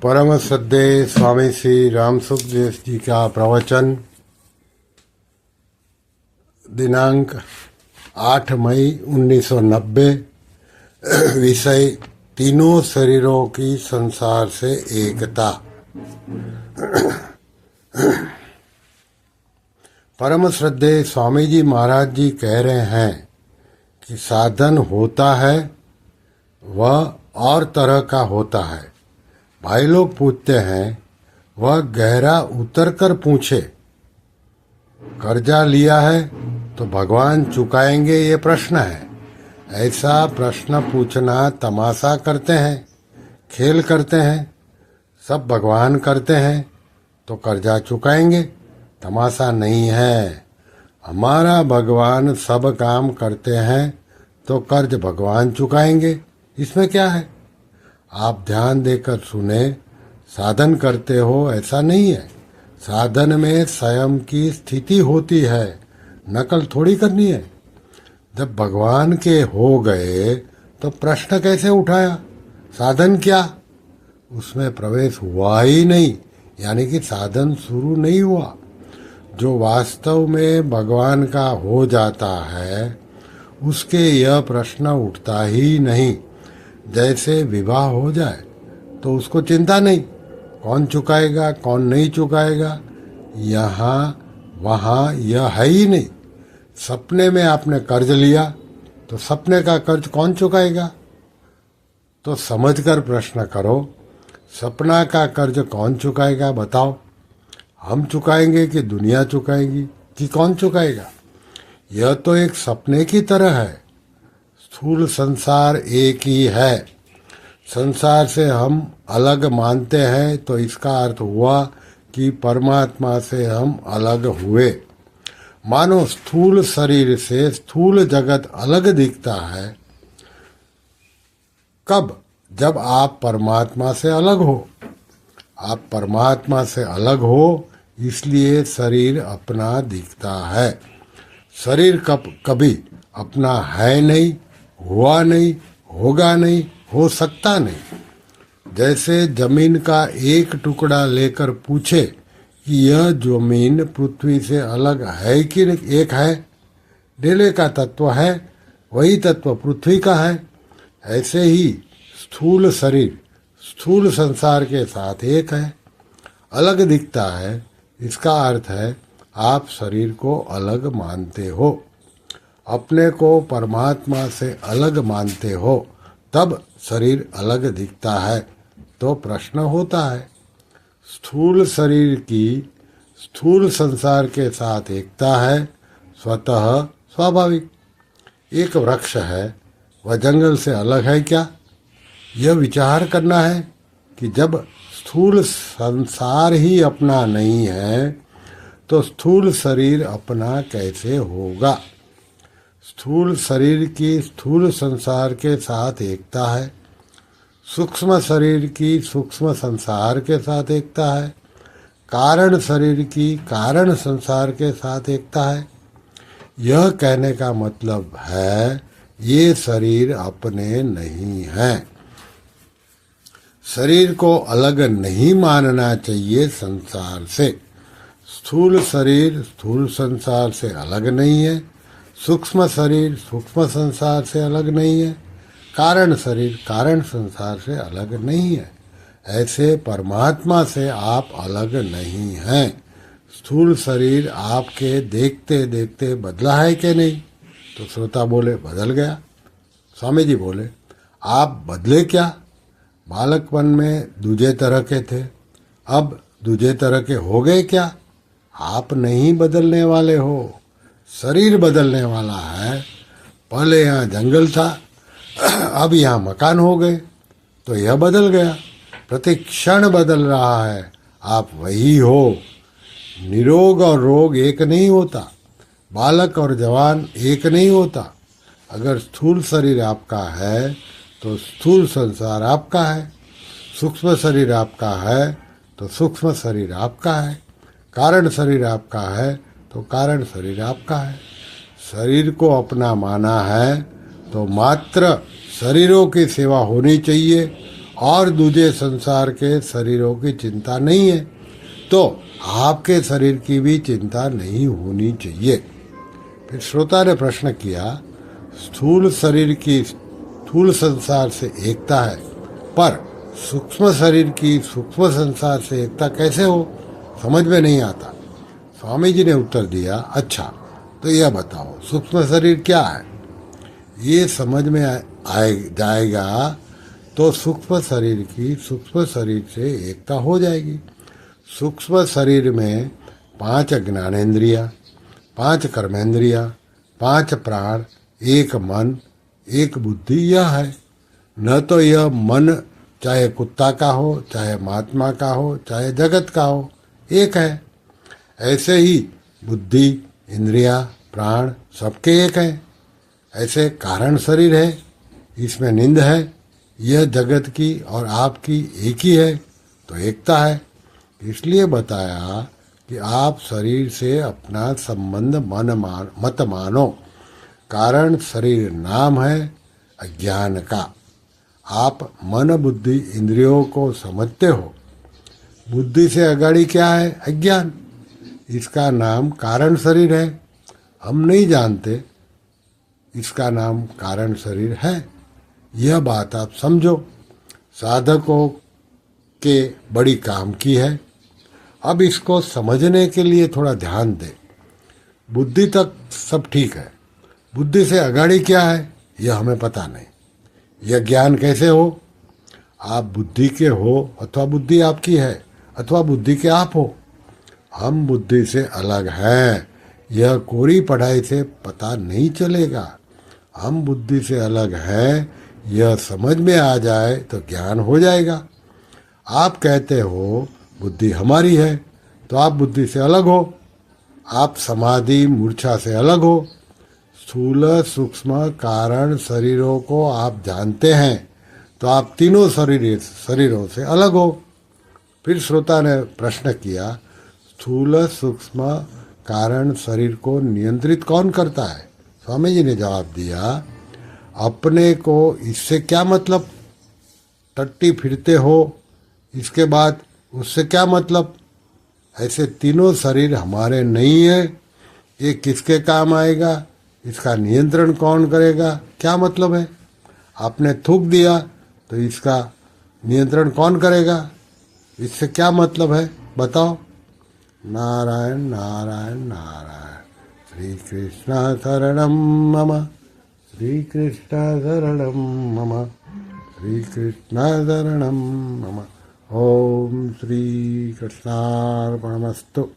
परम श्रद्धेय स्वामी श्री राम सुखदेव जी का प्रवचन दिनांक 8 मई 1990। विषय तीनों शरीरों की संसार से एकता। परम श्रद्धेय स्वामी जी महाराज जी कह रहे हैं कि साधन होता है वह और तरह का होता है। भाई लोग पूछते हैं, वह गहरा उतर कर पूछे, कर्जा लिया है तो भगवान चुकाएंगे, ये प्रश्न है। ऐसा प्रश्न पूछना तमाशा करते हैं, खेल करते हैं। सब भगवान करते हैं तो कर्जा चुकाएंगे, तमाशा नहीं है। हमारा भगवान सब काम करते हैं तो कर्ज भगवान चुकाएंगे, इसमें क्या है। आप ध्यान देकर सुने, साधन करते हो ऐसा नहीं है। साधन में स्वयं की स्थिति होती है, नकल थोड़ी करनी है। जब भगवान के हो गए तो प्रश्न कैसे उठाया, साधन क्या, उसमें प्रवेश हुआ ही नहीं, यानी कि साधन शुरू नहीं हुआ। जो वास्तव में भगवान का हो जाता है उसके यह प्रश्न उठता ही नहीं। जैसे विवाह हो जाए तो उसको चिंता नहीं, कौन चुकाएगा कौन नहीं चुकाएगा, यहाँ वहाँ यह है ही नहीं। सपने में आपने कर्ज लिया तो सपने का कर्ज कौन चुकाएगा। तो समझकर प्रश्न करो, सपना का कर्ज कौन चुकाएगा, बताओ। हम चुकाएंगे कि दुनिया चुकाएगी कि कौन चुकाएगा। यह तो एक सपने की तरह है। स्थूल संसार एक ही है। संसार से हम अलग मानते हैं तो इसका अर्थ हुआ कि परमात्मा से हम अलग हुए। मानो स्थूल शरीर से स्थूल जगत अलग दिखता है। कब? जब आप परमात्मा से अलग हो। आप परमात्मा से अलग हो, इसलिए शरीर अपना दिखता है। शरीर कभी अपना है नहीं, हुआ नहीं, होगा नहीं, हो सकता नहीं। जैसे जमीन का एक टुकड़ा लेकर पूछे कि यह जमीन पृथ्वी से अलग है कि एक है, डेले का तत्व है, वही तत्व पृथ्वी का है। ऐसे ही स्थूल शरीर स्थूल संसार के साथ एक है, अलग दिखता है। इसका अर्थ है आप शरीर को अलग मानते हो, अपने को परमात्मा से अलग मानते हो, तब शरीर अलग दिखता है। तो प्रश्न होता है, स्थूल शरीर की स्थूल संसार के साथ एकता है, स्वतः स्वाभाविक। एक वृक्ष है, वह जंगल से अलग है क्या? यह विचार करना है कि जब स्थूल संसार ही अपना नहीं है तो स्थूल शरीर अपना कैसे होगा। स्थूल शरीर की स्थूल संसार के साथ एकता है, सूक्ष्म शरीर की सूक्ष्म संसार के साथ एकता है, कारण शरीर की कारण संसार के साथ एकता है। यह कहने का मतलब है ये शरीर अपने नहीं हैं। शरीर को अलग नहीं मानना चाहिए संसार से। स्थूल शरीर स्थूल संसार से अलग नहीं है, सूक्ष्म शरीर सूक्ष्म संसार से अलग नहीं है, कारण शरीर कारण संसार से अलग नहीं है। ऐसे परमात्मा से आप अलग नहीं हैं। स्थूल शरीर आपके देखते देखते बदला है कि नहीं? तो श्रोता बोले बदल गया। स्वामी जी बोले आप बदले क्या? बालकपन में दूजे तरह के थे, अब दूजे तरह के हो गए क्या? आप नहीं बदलने वाले हो, शरीर बदलने वाला है। पहले यहाँ जंगल था, अब यहाँ मकान हो गए, तो यह बदल गया। प्रति क्षण बदल रहा है, आप वही हो। निरोग और रोग एक नहीं होता, बालक और जवान एक नहीं होता। अगर स्थूल शरीर आपका है तो स्थूल संसार आपका है, सूक्ष्म शरीर आपका है तो सूक्ष्म शरीर आपका है, कारण शरीर आपका है तो कारण शरीर आपका है। शरीर को अपना माना है तो मात्र शरीरों की सेवा होनी चाहिए और दूजे संसार के शरीरों की चिंता नहीं है, तो आपके शरीर की भी चिंता नहीं होनी चाहिए। फिर श्रोता ने प्रश्न किया, स्थूल शरीर की स्थूल संसार से एकता है, पर सूक्ष्म शरीर की सूक्ष्म संसार से एकता कैसे हो, समझ में नहीं आता। स्वामी जी ने उत्तर दिया, अच्छा तो यह बताओ सूक्ष्म शरीर क्या है। ये समझ में जाएगा तो सूक्ष्म शरीर की सूक्ष्म शरीर से एकता हो जाएगी। सूक्ष्म शरीर में 5 ज्ञानेंद्रिया, 5 कर्मेंद्रिया, 5 प्राण, 1 मन, 1 बुद्धि, यह है। न तो यह मन चाहे कुत्ता का हो, चाहे महात्मा का हो, चाहे जगत का हो, एक है। ऐसे ही बुद्धि, इंद्रिया, प्राण सबके एक हैं। ऐसे कारण शरीर है, इसमें नींद है, यह जगत की और आपकी एक ही है, तो एकता है। इसलिए बताया कि आप शरीर से अपना संबंध मत मानो। कारण शरीर नाम है अज्ञान का। आप मन बुद्धि इंद्रियों को समझते हो। बुद्धि से अगाड़ी क्या है? अज्ञान। इसका नाम कारण शरीर है। हम नहीं जानते, इसका नाम कारण शरीर है। यह बात आप समझो। साधकों के बड़ी काम की है। अब इसको समझने के लिए थोड़ा ध्यान दें। बुद्धि तक सब ठीक है, बुद्धि से अगाड़ी क्या है यह हमें पता नहीं। यह ज्ञान कैसे हो? आप बुद्धि के हो अथवा बुद्धि आपकी है अथवा बुद्धि के आप हो। हम बुद्धि से अलग हैं, यह कोरी पढ़ाई से पता नहीं चलेगा। हम बुद्धि से अलग हैं, यह समझ में आ जाए तो ज्ञान हो जाएगा। आप कहते हो बुद्धि हमारी है, तो आप बुद्धि से अलग हो। आप समाधि मूर्छा से अलग हो। स्थूल सूक्ष्म कारण शरीरों को आप जानते हैं, तो आप तीनों शरीरों से अलग हो। फिर श्रोता ने प्रश्न किया, स्थूल सूक्ष्म कारण शरीर को नियंत्रित कौन करता है? स्वामी जी ने जवाब दिया, अपने को इससे क्या मतलब? टट्टी फिरते हो, इसके बाद उससे क्या मतलब? ऐसे तीनों शरीर हमारे नहीं है, ये किसके काम आएगा? इसका नियंत्रण कौन करेगा? क्या मतलब है? आपने थूक दिया तो इसका नियंत्रण कौन करेगा? इससे क्या मतलब है बताओ? नारायण नारायण नारायण। श्री कृष्ण शरणम मम, श्री कृष्ण शरणम मम, श्री कृष्ण शरणम मम। ओम श्री कृष्णार्पणमस्तु।